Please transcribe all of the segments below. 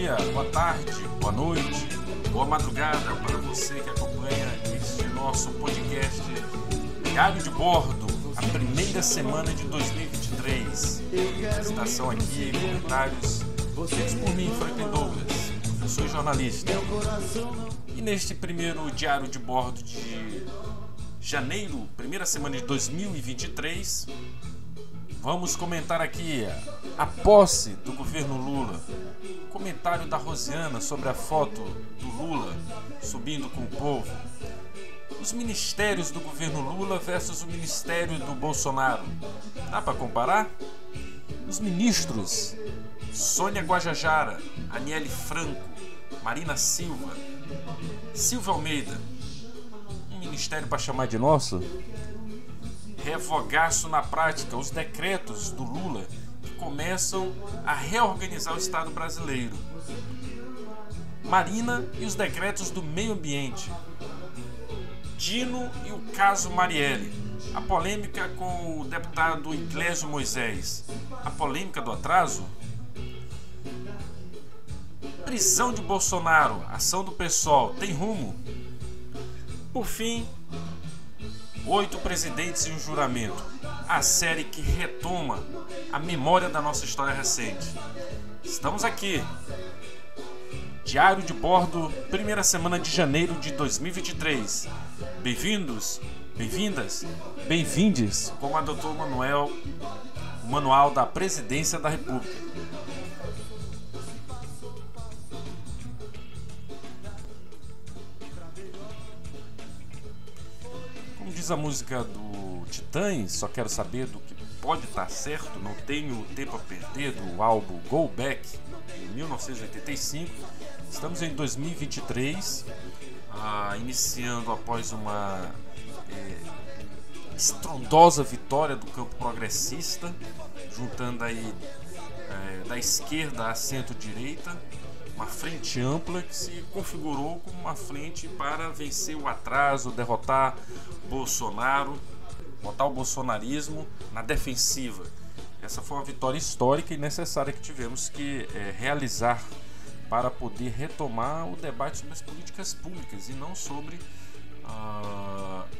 dia, boa tarde, boa noite, boa madrugada para você que acompanha este nosso podcast Diário de Bordo, a primeira semana de 2023. Estação aqui, comentários feitos por mim, Franklin Douglas. Eu sou jornalista. E neste primeiro Diário de Bordo de janeiro, primeira semana de 2023, vamos comentar aqui a posse do governo Lula. Comentário da Rosiana sobre a foto do Lula subindo com o povo. Os ministérios do governo Lula versus o ministério do Bolsonaro. Dá para comparar? Os ministros: Sônia Guajajara, Aniele Franco, Marina Silva, Silvia Almeida. Um ministério para chamar de nosso? Revogaço na prática os decretos do Lula que começam a reorganizar o Estado brasileiro. Marina e os decretos do meio ambiente. Dino e o caso Marielle. A polêmica com o deputado Iglesias Moisés. A polêmica do atraso. Prisão de Bolsonaro. Ação do PSOL. Tem rumo? Por fim, 8 presidentes e um juramento. A série que retoma a memória da nossa história recente. Estamos aqui. Diário de Bordo, primeira semana de janeiro de 2023. Bem-vindos, bem-vindas, bem-vindes, como a Dr. Manuel, o Manual da Presidência da República. Como diz a música do Titãs, só quero saber do que pode estar certo, não tenho tempo a perder, do álbum Go Back, de 1985. Estamos em 2023, iniciando após uma estrondosa vitória do campo progressista, juntando aí da esquerda à centro-direita, uma frente ampla que se configurou como uma frente para vencer o atraso, derrotar Bolsonaro, botar o bolsonarismo na defensiva. Essa foi uma vitória histórica e necessária que tivemos que realizar para poder retomar o debate sobre as políticas públicas e não sobre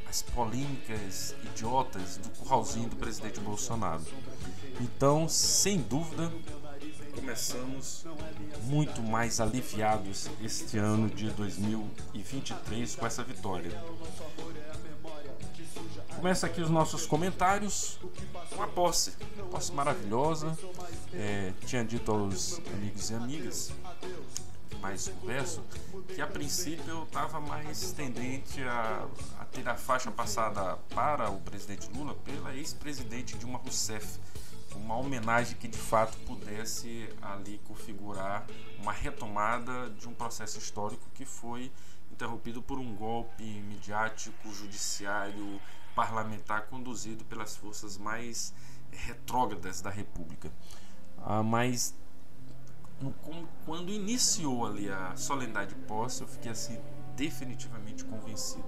as polêmicas idiotas do curralzinho do presidente Bolsonaro. Então, sem dúvida, começamos muito mais aliviados este ano de 2023 com essa vitória. Começa aqui os nossos comentários. Uma posse maravilhosa. Tinha dito aos amigos e amigas mais converso que a princípio eu estava mais tendente a ter a faixa passada para o presidente Lula pela ex-presidente Dilma Rousseff, uma homenagem que de fato pudesse ali configurar uma retomada de um processo histórico que foi interrompido por um golpe midiático, judiciário, parlamentar conduzido pelas forças mais retrógradas da República. Mas quando iniciou ali a solenidade de posse, eu fiquei assim definitivamente convencido.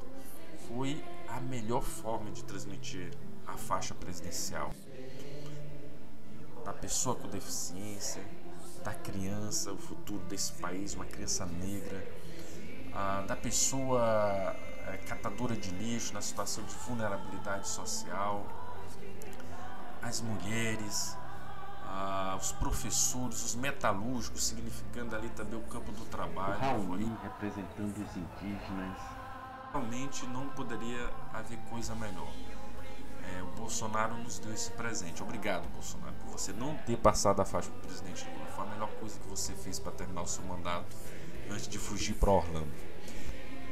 Foi a melhor forma de transmitir a faixa presidencial. Da pessoa com deficiência, da criança, o futuro desse país, uma criança negra, da pessoa catadora de lixo na situação de vulnerabilidade social, as mulheres, os professores, os metalúrgicos, significando ali também o campo do trabalho. Raul representando os indígenas. Realmente não poderia haver coisa melhor. O Bolsonaro nos deu esse presente. Obrigado, Bolsonaro, por você não ter passado a faixa para o presidente Lula. Foi a melhor coisa que você fez para terminar o seu mandato antes de fugir para Orlando.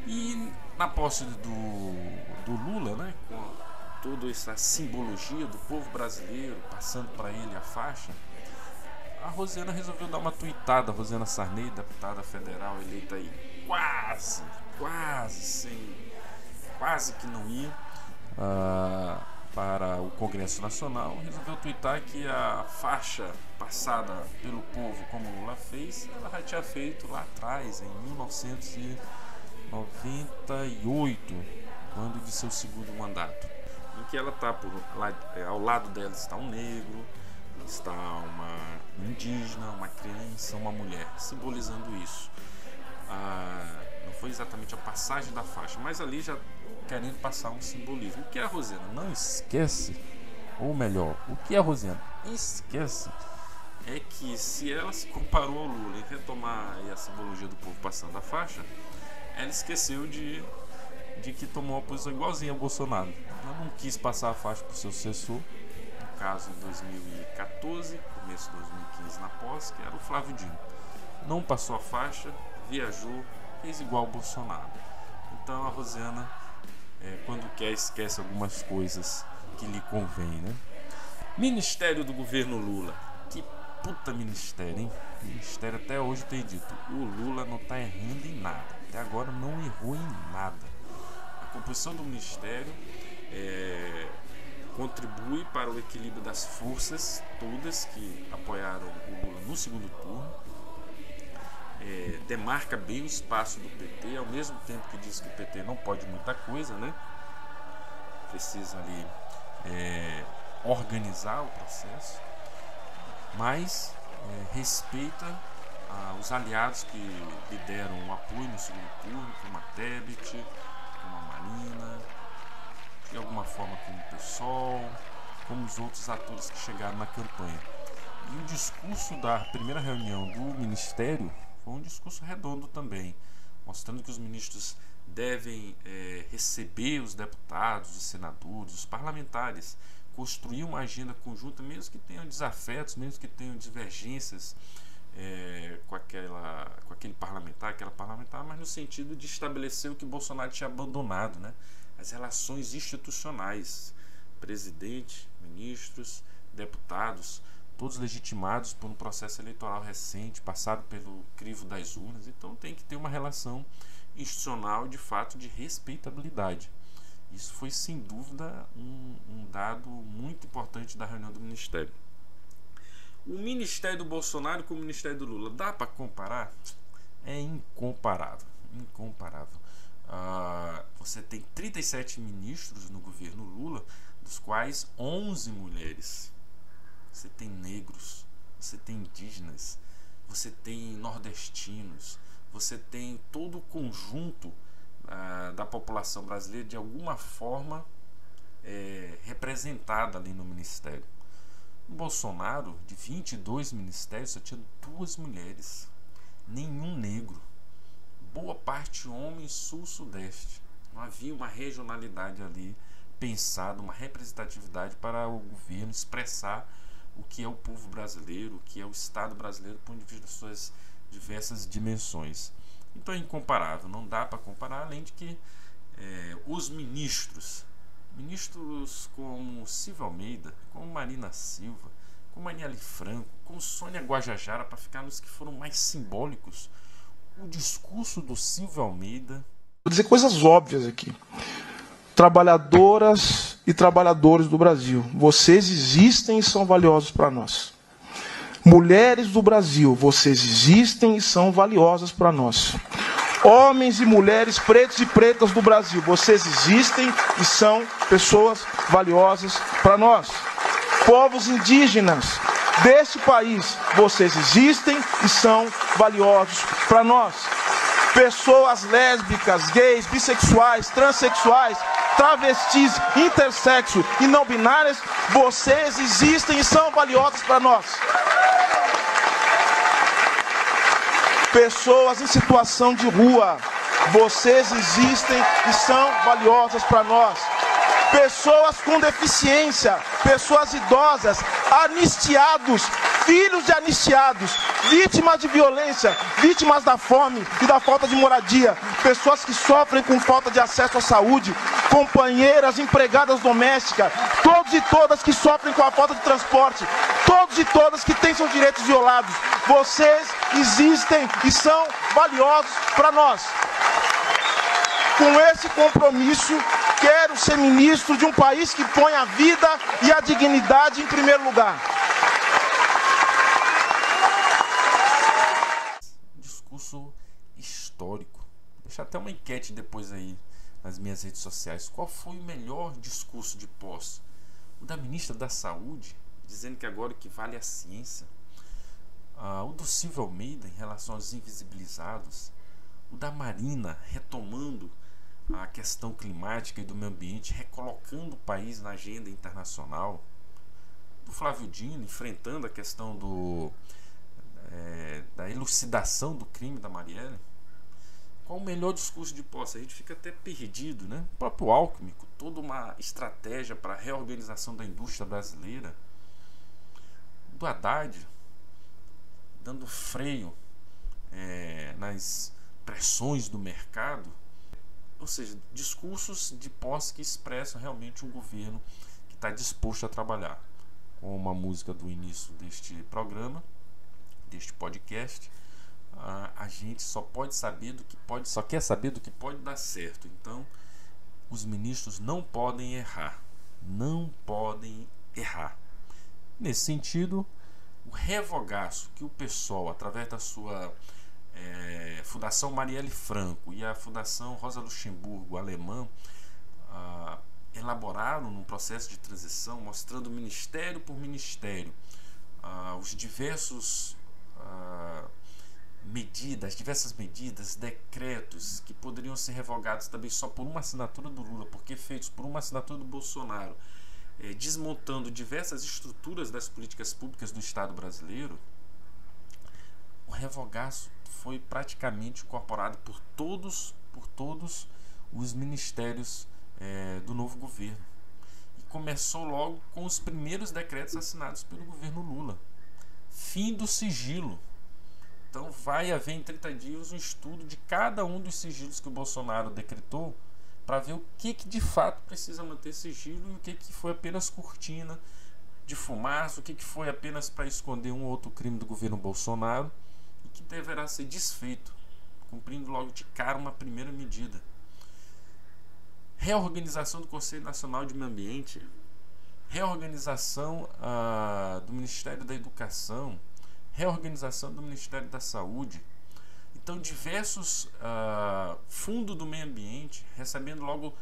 E na posse do Lula, né, com toda essa simbologia do povo brasileiro passando para ele a faixa, a Rosiana resolveu dar uma tuitada. Rosiana Sarney, deputada federal eleita aí quase que não ia para o Congresso Nacional, resolveu tuitar que a faixa passada pelo povo, como Lula fez, ela já tinha feito lá atrás, em 1998, quando de seu segundo mandato, em que ela está ao lado dela está um negro, está uma indígena, uma criança, uma mulher, simbolizando isso. Não foi exatamente a passagem da faixa, mas ali já querendo passar um simbolismo. O que a Rosiana não esquece, ou melhor, o que a Rosiana esquece, é que se ela se comparou ao Lula em retomar a simbologia do povo passando a faixa, ela esqueceu de que tomou uma posição igualzinha ao Bolsonaro. Ela não quis passar a faixa para o seu sucessor, no caso em 2014, começo de 2015 na posse, que era o Flávio Dino. Não passou a faixa, viajou, fez igual ao Bolsonaro. Então a Rosiana, quando quer, esquece algumas coisas que lhe convém, né? Ministério do governo Lula. Que puta ministério, hein? Ministério até hoje tem dito, o Lula não tá errando em nada. Até agora não errou em nada. A composição do ministério contribui para o equilíbrio das forças todas que apoiaram o Lula no segundo turno. Demarca bem o espaço do PT, ao mesmo tempo que diz que o PT não pode muita coisa, né? Precisa ali organizar o processo, mas respeita os aliados que lhe deram um apoio no segundo turno, como a Tebet, como a Marina, de alguma forma como o PSOL, como os outros atores que chegaram na campanha. E o discurso da primeira reunião do Ministério foi um discurso redondo também, mostrando que os ministros devem receber os deputados, os senadores, os parlamentares, construir uma agenda conjunta, mesmo que tenham desafetos, mesmo que tenham divergências com aquele parlamentar, aquela parlamentar, mas no sentido de estabelecer o que Bolsonaro tinha abandonado, né? As relações institucionais, presidente, ministros, deputados, todos legitimados por um processo eleitoral recente, passado pelo crivo das urnas. Então tem que ter uma relação institucional de fato de respeitabilidade. Isso foi sem dúvida um dado muito importante da reunião do Ministério. O Ministério do Bolsonaro com o Ministério do Lula, dá para comparar? É incomparável. Incomparável. Você tem 37 ministros no governo Lula, dos quais 11 mulheres. Você tem negros, você tem indígenas, você tem nordestinos, você tem todo o conjunto da população brasileira de alguma forma representada ali no ministério. O Bolsonaro, de 22 ministérios, só tinha 2 mulheres, nenhum negro, boa parte homem sul-sudeste. Não havia uma regionalidade ali pensada, uma representatividade para o governo expressar o que é o povo brasileiro, o que é o Estado brasileiro, do ponto de vista das suas diversas dimensões. Então é incomparável, não dá para comparar, além de que os ministros como Silvio Almeida, como Marina Silva, como Aniele Franco, como Sônia Guajajara, para ficar nos que foram mais simbólicos, o discurso do Silvio Almeida. Vou dizer coisas óbvias aqui. Trabalhadoras e trabalhadores do Brasil, vocês existem e são valiosos para nós. Mulheres do Brasil, vocês existem e são valiosas para nós. Homens e mulheres, pretos e pretas do Brasil, vocês existem e são pessoas valiosas para nós. Povos indígenas deste país, vocês existem e são valiosos para nós. Pessoas lésbicas, gays, bissexuais, transexuais, travestis, intersexo e não binárias, vocês existem e são valiosos para nós. Pessoas em situação de rua, vocês existem e são valiosas para nós. Pessoas com deficiência, pessoas idosas, anistiados, filhos de anistiados, vítimas de violência, vítimas da fome e da falta de moradia, pessoas que sofrem com falta de acesso à saúde, companheiras, empregadas domésticas, todos e todas que sofrem com a falta de transporte, todos e todas que têm seus direitos violados, vocês existem e são valiosos para nós. Com esse compromisso, quero ser ministro de um país que põe a vida e a dignidade em primeiro lugar. Discurso histórico. Deixa até uma enquete depois aí nas minhas redes sociais. Qual foi o melhor discurso de posse? O da ministra da Saúde, dizendo que agora o que vale é a ciência. O do Silvio Almeida em relação aos invisibilizados, o da Marina retomando a questão climática e do meio ambiente, recolocando o país na agenda internacional, do Flávio Dino enfrentando a questão da elucidação do crime da Marielle. Qual o melhor discurso de posse? A gente fica até perdido, né? O próprio Alckmin, com toda uma estratégia para a reorganização da indústria brasileira, do Haddad dando freio nas pressões do mercado, ou seja, discursos de posse que expressam realmente um governo que está disposto a trabalhar. Como a música do início deste programa, deste podcast, a gente só quer saber do que pode dar certo. Então, os ministros não podem errar. Nesse sentido, o revogaço que o PSOL, através da sua Fundação Marielle Franco e a Fundação Rosa Luxemburgo alemã, elaboraram num processo de transição, mostrando ministério por ministério os diversos diversas medidas, decretos que poderiam ser revogados também só por uma assinatura do Lula, porque feitos por uma assinatura do Bolsonaro, desmontando diversas estruturas das políticas públicas do Estado brasileiro. O revogaço foi praticamente incorporado por todos os ministérios do novo governo, e começou logo com os primeiros decretos assinados pelo governo Lula. Fim do sigilo. Então vai haver em 30 dias um estudo de cada um dos sigilos que o Bolsonaro decretou, para ver o que de fato precisa manter sigilo e o que foi apenas cortina de fumaça, o que foi apenas para esconder um ou outro crime do governo Bolsonaro, e que deverá ser desfeito, cumprindo logo de cara uma primeira medida. Reorganização do Conselho Nacional de Meio Ambiente, reorganização do Ministério da Educação, reorganização do Ministério da Saúde. Então, diversos fundos do meio ambiente recebendo logo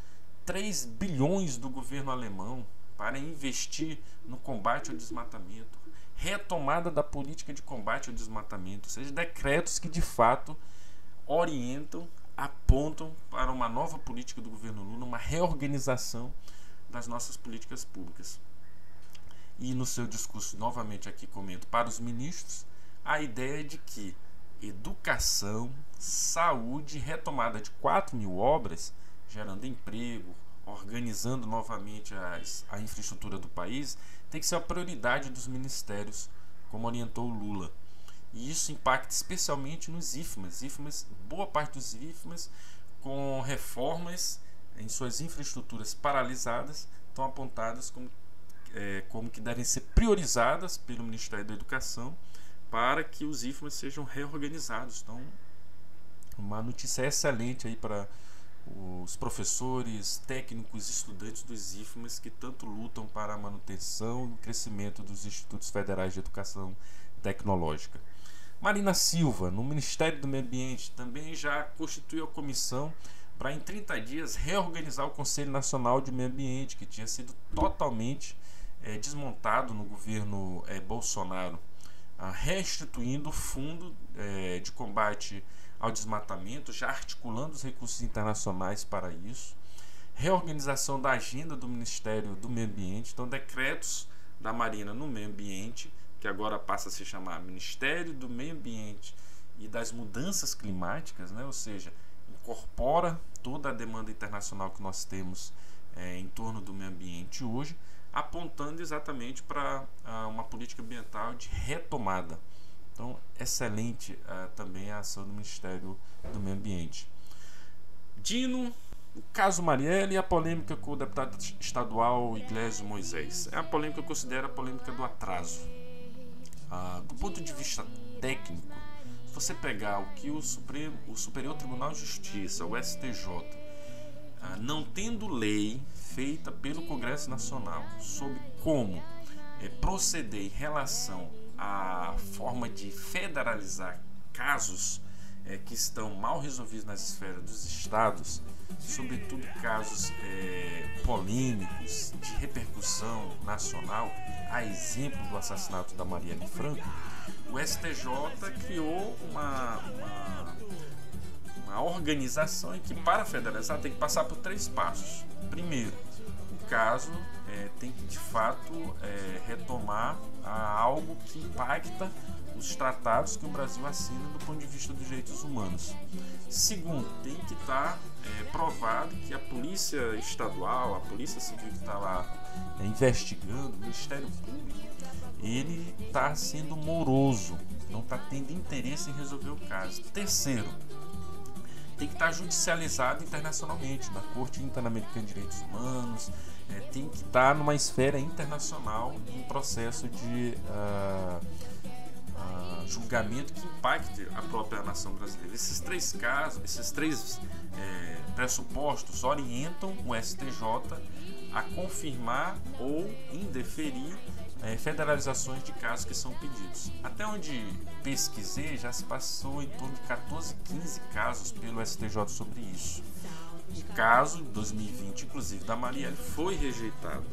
3 bilhões do governo alemão para investir no combate ao desmatamento, retomada da política de combate ao desmatamento, ou seja, decretos que de fato orientam, apontam para uma nova política do governo Lula, uma reorganização das nossas políticas públicas. E no seu discurso, novamente aqui comento para os ministros, a ideia de que educação, saúde, retomada de 4.000 obras, gerando emprego, organizando novamente a infraestrutura do país, tem que ser a prioridade dos ministérios, como orientou o Lula. E isso impacta especialmente nos IFMAs. Boa parte dos IFMAs, com reformas em suas infraestruturas paralisadas, estão apontadas como que devem ser priorizadas pelo Ministério da Educação para que os IFMAs sejam reorganizados. Então, uma notícia excelente aí para os professores, técnicos e estudantes dos IFMAs que tanto lutam para a manutenção e o crescimento dos Institutos Federais de Educação Tecnológica. Marina Silva, no Ministério do Meio Ambiente, também já constituiu a comissão para, em 30 dias, reorganizar o Conselho Nacional de Meio Ambiente, que tinha sido totalmente desmontado no governo Bolsonaro, restituindo o fundo de combate ao desmatamento, já articulando os recursos internacionais para isso, reorganização da agenda do Ministério do Meio Ambiente, então decretos da Marina no meio ambiente, que agora passa a se chamar Ministério do Meio Ambiente e das Mudanças Climáticas, né? Ou seja, incorpora toda a demanda internacional que nós temos em torno do meio ambiente hoje, apontando exatamente para uma política ambiental de retomada. Então, excelente também a ação do Ministério do Meio Ambiente. Dino, o caso Marielle e a polêmica com o deputado estadual Iglesias Moisés. É a polêmica que eu considero a polêmica do atraso. Do ponto de vista técnico, se você pegar o que o Superior Tribunal de Justiça, o STJ, não tendo lei feita pelo Congresso Nacional sobre como proceder em relação à forma de federalizar casos que estão mal resolvidos nas esferas dos estados, sobretudo casos polêmicos de repercussão nacional, a exemplo do assassinato da Marielle Franco, o STJ criou uma organização em que, para federalizar, tem que passar por 3 passos. Primeiro, o caso tem que de fato retomar algo que impacta os tratados que o Brasil assina do ponto de vista dos direitos humanos. Segundo, tem que estar provado que a Polícia Estadual, a Polícia Civil que está lá investigando, o Ministério Público, ele está sendo moroso, não está tendo interesse em resolver o caso. Terceiro, tem que estar judicializado internacionalmente, na Corte Interamericana de Direitos Humanos, tem que estar numa esfera internacional em processo de julgamento que impacte a própria nação brasileira. Esses 3 casos, esses 3 pressupostos orientam o STJ a confirmar ou indeferir federalizações de casos que são pedidos. Até onde pesquisei, já se passou em torno de 14, 15 casos pelo STJ sobre isso. O caso de 2020, inclusive da Marielle, foi rejeitado.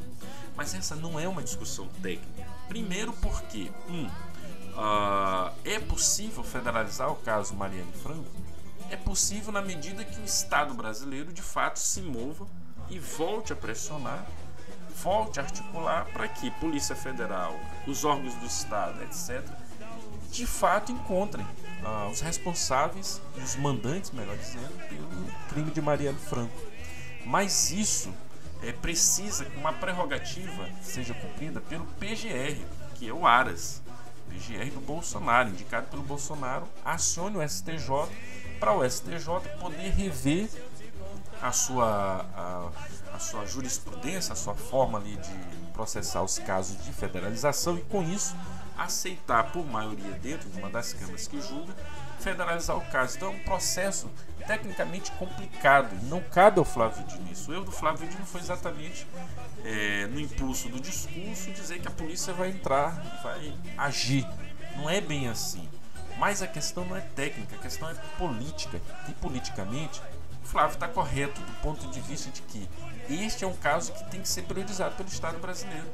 Mas essa não é uma discussão técnica. Primeiro porque é possível federalizar o caso Marielle Franco? É possível na medida que o Estado brasileiro de fato se mova e volte a pressionar, volte a articular para que Polícia Federal, os órgãos do Estado, etc., de fato encontrem os responsáveis, os mandantes, melhor dizendo, pelo crime de Marielle Franco. Mas isso precisa que uma prerrogativa seja cumprida pelo PGR, que é o Aras, PGR do Bolsonaro, indicado pelo Bolsonaro, acione o STJ para o STJ poder rever a sua jurisprudência, a sua forma ali de processar os casos de federalização e, com isso, aceitar por maioria dentro de uma das câmaras que julga federalizar o caso. Então é um processo tecnicamente complicado e não cabe ao Flávio Dino isso. O erro do Flávio Dino foi exatamente no impulso do discurso dizer que a polícia vai entrar e vai agir. Não é bem assim. Mas a questão não é técnica, a questão é política. E politicamente, o Flávio está correto do ponto de vista de que este é um caso que tem que ser priorizado pelo Estado brasileiro.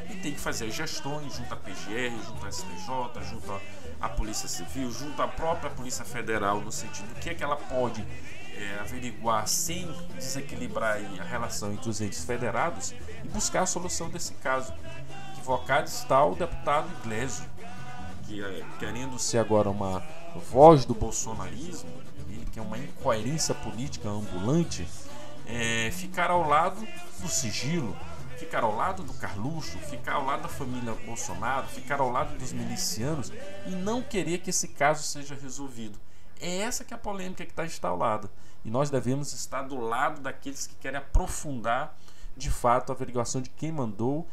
E tem que fazer as gestões junto à PGR, junto à STJ, junto à Polícia Civil, junto à própria Polícia Federal, no sentido do que ela pode averiguar sem desequilibrar aí a relação entre os entes federados e buscar a solução desse caso. Equivocado está o deputado Iglesias, que querendo ser agora uma voz do bolsonarismo, ele que é uma incoerência política ambulante, ficar ao lado do sigilo, ficar ao lado do Carluxo, ficar ao lado da família Bolsonaro, ficar ao lado dos milicianos e não querer que esse caso seja resolvido. É essa que é a polêmica que está instalada. E nós devemos estar do lado daqueles que querem aprofundar, de fato, a averiguação de quem mandou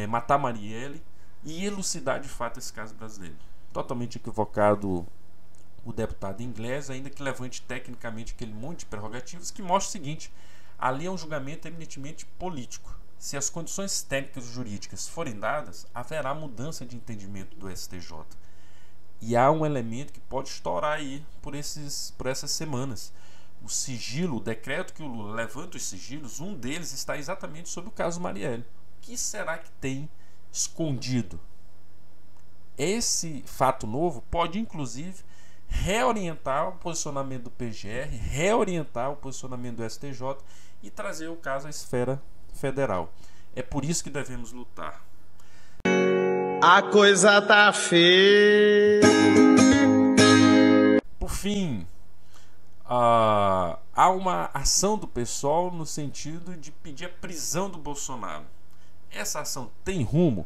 matar Marielle e elucidar, de fato, esse caso brasileiro. Totalmente equivocado o deputado inglês, ainda que levante tecnicamente aquele monte de prerrogativas, que mostra o seguinte: ali é um julgamento eminentemente político. Se as condições técnicas e jurídicas forem dadas, haverá mudança de entendimento do STJ. E há um elemento que pode estourar aí por essas semanas. O sigilo, o decreto que o Lula levanta os sigilos, um deles está exatamente sobre o caso Marielle. O que será que tem escondido? Esse fato novo pode, inclusive, reorientar o posicionamento do PGR, reorientar o posicionamento do STJ e trazer o caso à esfera federal. É por isso que devemos lutar. A coisa tá feia. Por fim, há uma ação do PSOL no sentido de pedir a prisão do Bolsonaro. Essa ação tem rumo?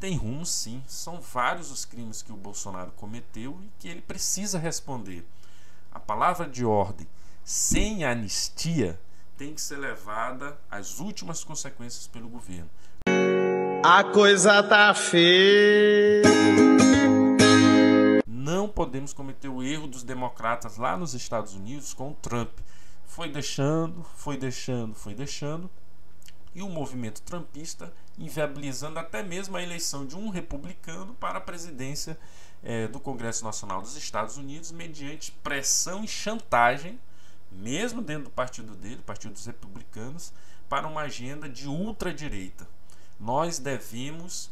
Tem rumo, sim. São vários os crimes que o Bolsonaro cometeu e que ele precisa responder. A palavra de ordem, sem anistia, tem que ser levada às últimas consequências pelo governo. A coisa tá feia. Não podemos cometer o erro dos democratas lá nos Estados Unidos com o Trump. Foi deixando, e o movimento trumpista inviabilizando até mesmo a eleição de um republicano para a presidência do Congresso Nacional dos Estados Unidos mediante pressão e chantagem mesmo dentro do partido dele, Partido dos Republicanos, para uma agenda de ultradireita. Nós devemos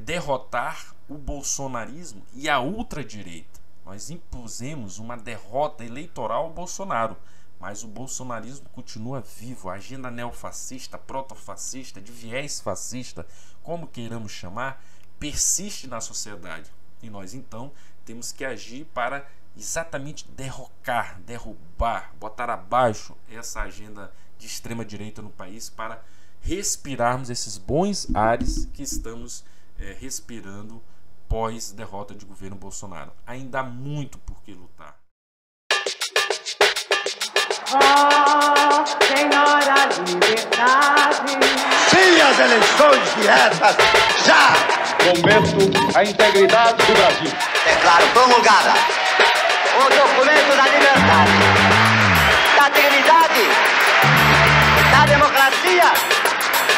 derrotar o bolsonarismo e a ultradireita. Nós impusemos uma derrota eleitoral ao Bolsonaro, mas o bolsonarismo continua vivo. A agenda neofascista, protofascista, de viés fascista, como queiramos chamar, persiste na sociedade. E nós, então, temos que agir para exatamente derrocar, derrubar, botar abaixo essa agenda de extrema-direita no país, para respirarmos esses bons ares que estamos respirando pós-derrota de governo Bolsonaro. Ainda há muito por que lutar. Oh, Senhora Liberdade. Sim, as eleições diretas, já! Combato a integridade do Brasil. Declaro promulgada O documento da liberdade, da dignidade, da democracia,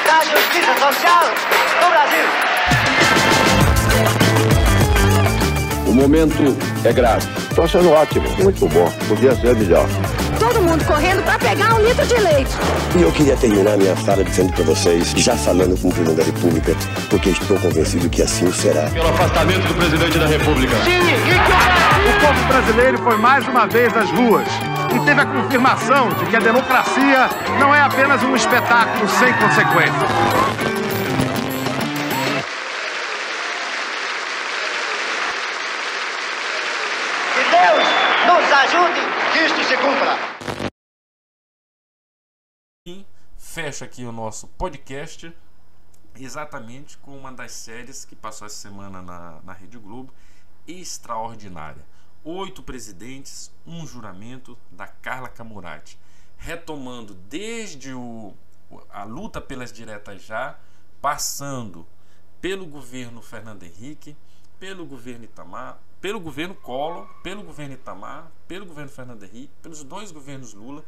da justiça social no Brasil. O momento é grave. Estou achando ótimo, muito bom. Podia ser melhor. Todo mundo correndo para pegar 1 litro de leite. E eu queria terminar minha fala dizendo para vocês, já falando com o presidente da República, porque estou convencido que assim será. Pelo afastamento do presidente da República. O povo brasileiro foi mais uma vez às ruas e teve a confirmação de que a democracia não é apenas um espetáculo sem consequências. Que Deus nos ajude que isto se cumpra. E fecha aqui o nosso podcast, exatamente com uma das séries que passou essa semana na Rede Globo, extraordinária. 8 presidentes, um juramento, da Carla Camurati, retomando desde a luta pelas diretas já, passando pelo governo Fernando Henrique, pelo governo Itamar, pelo governo Collor, pelo governo Itamar, pelo governo Fernando Henrique, pelos 2 governos Lula,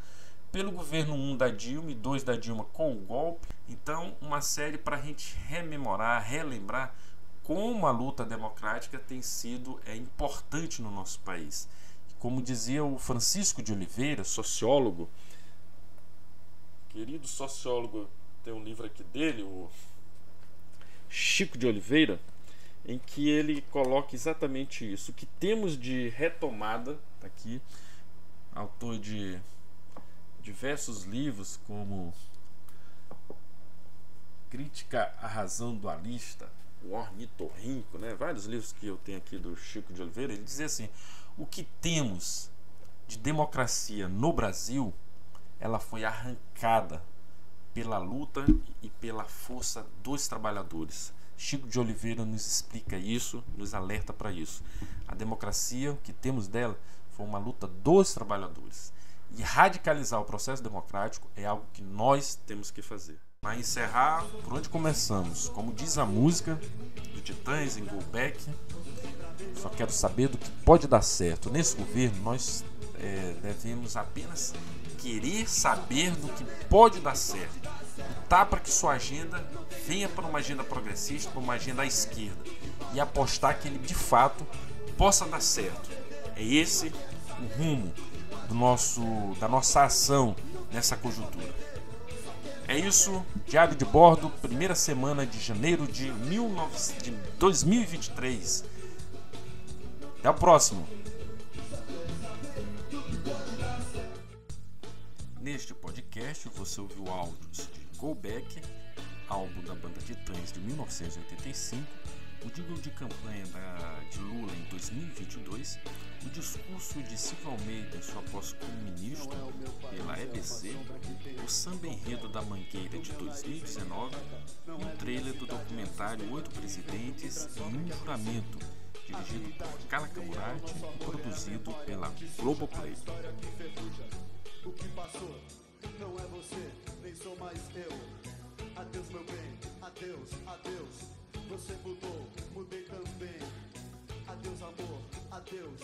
pelo governo 1 da Dilma e 2 da Dilma com o golpe. Então, uma série para a gente rememorar, relembrar como a luta democrática tem sido importante no nosso país. Como dizia o Francisco de Oliveira, sociólogo, querido sociólogo, tem um livro aqui dele, o Chico de Oliveira, em que ele coloca exatamente isso. O que temos de retomada, tá aqui, autor de diversos livros como Crítica à Razão Dualista, O Ornitorrinco, né? Vários livros que eu tenho aqui do Chico de Oliveira. Ele dizia assim: o que temos de democracia no Brasil, ela foi arrancada pela luta e pela força dos trabalhadores. Chico de Oliveira nos explica isso, nos alerta para isso. A democracia, o que temos dela, foi uma luta dos trabalhadores. E radicalizar o processo democrático é algo que nós temos que fazer. Para encerrar, por onde começamos? Como diz a música do Titãs, em Go Back, só quero saber do que pode dar certo. Nesse governo, nós devemos apenas querer saber do que pode dar certo. Lutar para que sua agenda venha para uma agenda progressista, para uma agenda à esquerda, e apostar que ele de fato possa dar certo. É esse o rumo da nossa ação nessa conjuntura. É isso, Diário de Bordo, primeira semana de janeiro de 2023. Até o próximo. Neste podcast você ouviu áudios de Go Back, álbum da banda Titãs de 1985, o jingle de campanha de Lula em 2022, o discurso de Silvio Almeida em sua posse como ministro pela EBC, o samba enredo da Mangueira de 2019 e o trailer do documentário 8 Presidentes e um Juramento, dirigido por Carla Camurati e produzido pela Globoplay. O que passou não é você, nem sou mais eu. Adeus, meu bem, adeus, adeus. Você mudou, mudei também. Adeus, amor, adeus.